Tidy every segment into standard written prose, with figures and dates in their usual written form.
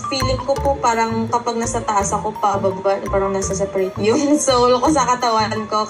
Feeling ko po parang kapag nasa taas ako pababa, parang nasa separate yung soul ko sa katawan ko.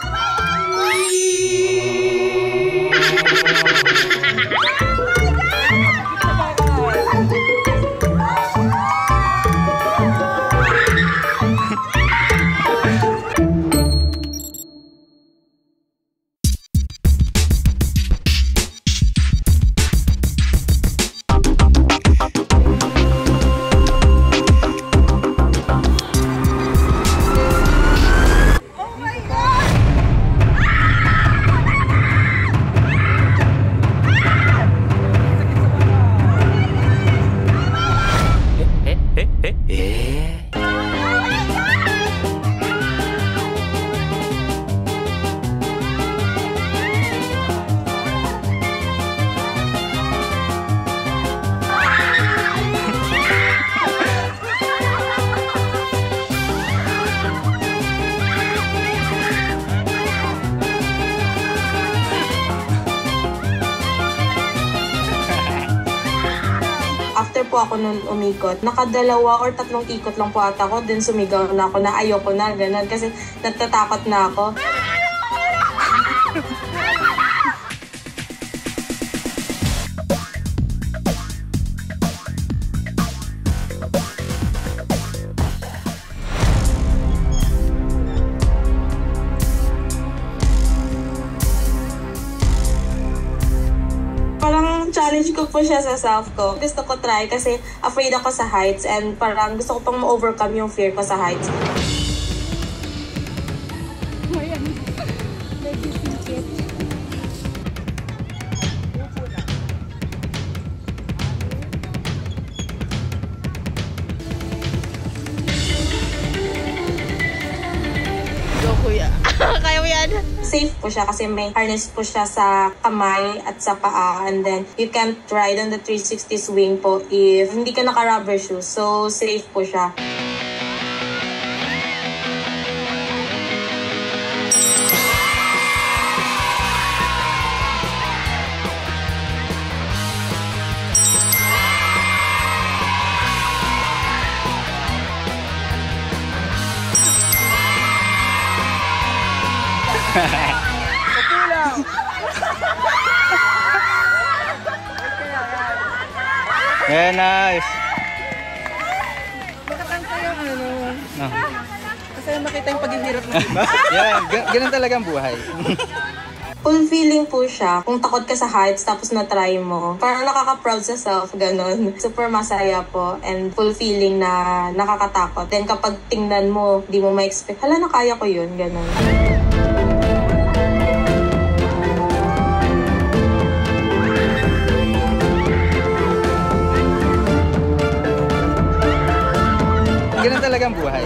After po ako nun umikot, nakadalawa or 3 ikot lang po ata ako, then sumigaw na ako na ayoko na, gano'n, kasi natatakot na ako. Parang challenge ko po siya sa self ko. Gusto ko try kasi afraid ako sa heights and parang gusto ko pang ma-overcome yung fear ko sa heights. Go kuya. Kaya mo yan. Safe po siya kasi may harness po siya sa kamay at sa paa, and then you can't ride on the 360 swing po if hindi ka naka-rubber shoes. So safe po siya. Yeah, nice. Makakanta yung ano. No. Kasi makita yung paghihirap ng iba. Yeah, ganun talaga ang buhay. Fulfilling po siya. Kung takot ka sa heights tapos na-try mo, parang nakaka-proud sa self, ganun. Super masaya po and fulfilling na nakakatakot. Then kapag tingnan mo, di mo ma-expect, hala, nakaya ko yun, ganun. Ganun talaga ang buhay.